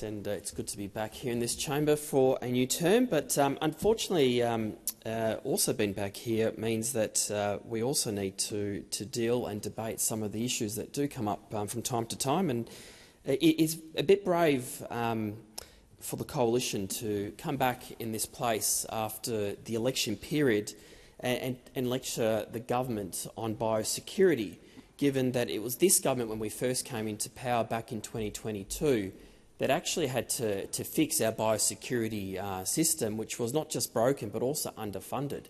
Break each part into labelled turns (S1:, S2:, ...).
S1: And it's good to be back here in this chamber for a new term, but unfortunately also being back here means that we also need to deal and debate some of the issues that do come up from time to time, and it is a bit brave for the Coalition to come back in this place after the election period and lecture the government on biosecurity, given that it was this government when we first came into power back in 2022 that actually had to fix our biosecurity system, which was not just broken but also underfunded.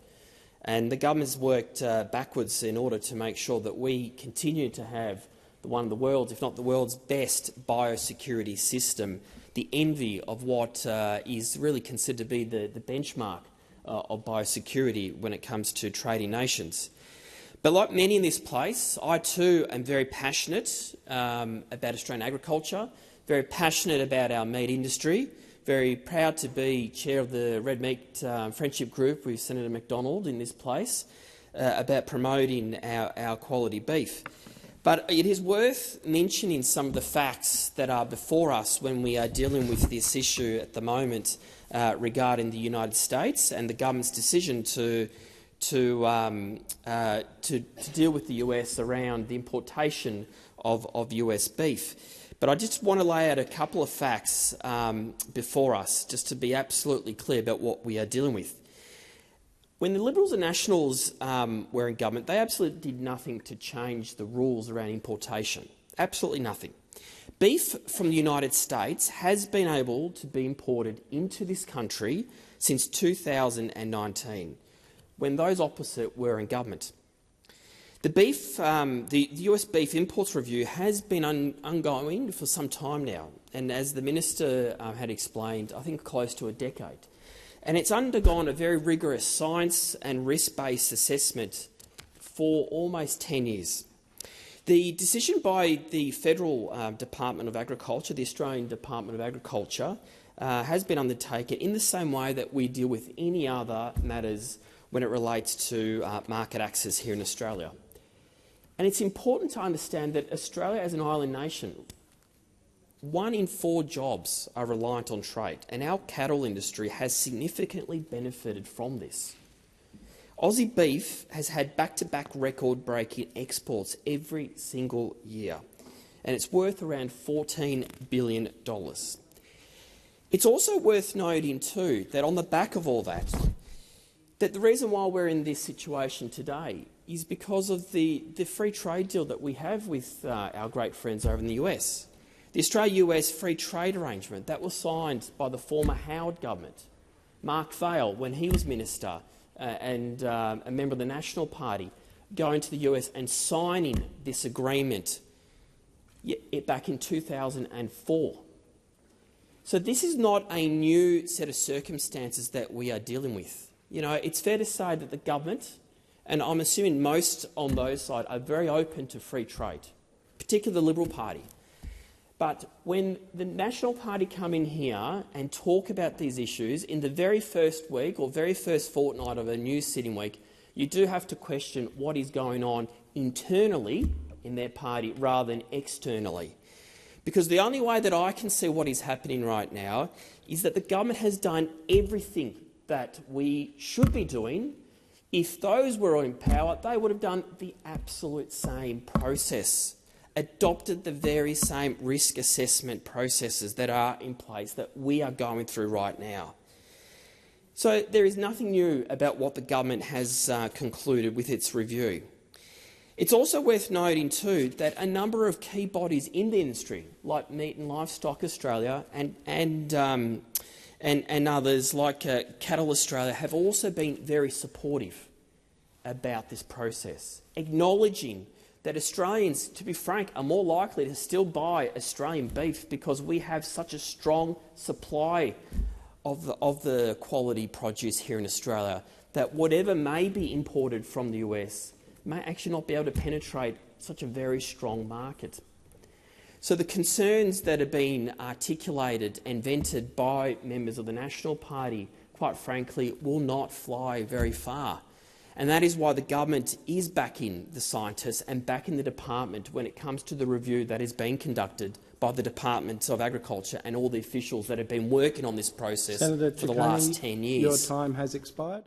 S1: And the government's worked backwards in order to make sure that we continue to have one of the world's, if not the world's, best biosecurity system, the envy of what is really considered to be the benchmark of biosecurity when it comes to trading nations. But like many in this place, I too am very passionate about Australian agriculture, very passionate about our meat industry, very proud to be chair of the Red Meat Friendship Group with Senator McDonald in this place about promoting our quality beef. But it is worth mentioning some of the facts that are before us when we are dealing with this issue at the moment regarding the United States and the government's decision to deal with the US around the importation of US beef. But I just want to lay out a couple of facts before us, just to be absolutely clear about what we are dealing with. When the Liberals and Nationals were in government, they absolutely did nothing to change the rules around importation. Absolutely nothing. Beef from the United States has been able to be imported into this country since 2019, when those opposite were in government. The US Beef Imports Review has been ongoing for some time now, and as the Minister had explained, I think close to a decade. And it's undergone a very rigorous science and risk-based assessment for almost 10 years. The decision by the Federal Department of Agriculture, the Australian Department of Agriculture, has been undertaken in the same way that we deal with any other matters when it relates to market access here in Australia. And it's important to understand that Australia, as an island nation, 1 in 4 jobs are reliant on trade, and our cattle industry has significantly benefited from this. Aussie beef has had back-to-back record-breaking exports every single year, and it's worth around $14 billion. It's also worth noting too that on the back of all that the reason why we're in this situation today is because of the free trade deal that we have with our great friends over in the US. The Australia-US free trade arrangement that was signed by the former Howard government, Mark Vaile, when he was minister and a member of the National Party, going to the US and signing this agreement back in 2004. So this is not a new set of circumstances that we are dealing with. You know, it's fair to say that the government, and I'm assuming most on those sides, are very open to free trade, particularly the Liberal Party. But when the National Party come in here and talk about these issues in the very first week or very first fortnight of a new sitting week, you do have to question what is going on internally in their party rather than externally. Because the only way that I can see what is happening right now is that the government has done everything that we should be doing. If those were in power, they would have done the absolute same process, adopted the very same risk assessment processes that are in place that we are going through right now. So there is nothing new about what the government has concluded with its review. It's also worth noting too that a number of key bodies in the industry, like Meat and Livestock Australia and others like Cattle Australia, have also been very supportive about this process, acknowledging that Australians, to be frank, are more likely to still buy Australian beef because we have such a strong supply of the quality produce here in Australia that whatever may be imported from the US may actually not be able to penetrate such a very strong market. So the concerns that are being articulated and vented by members of the National Party, quite frankly, will not fly very far. And that is why the government is backing the scientists and backing the department when it comes to the review that is being conducted by the Department of Agriculture and all the officials that have been working on this process
S2: Senator
S1: for the last
S2: Ciccone,
S1: 10 years.
S2: your time has expired.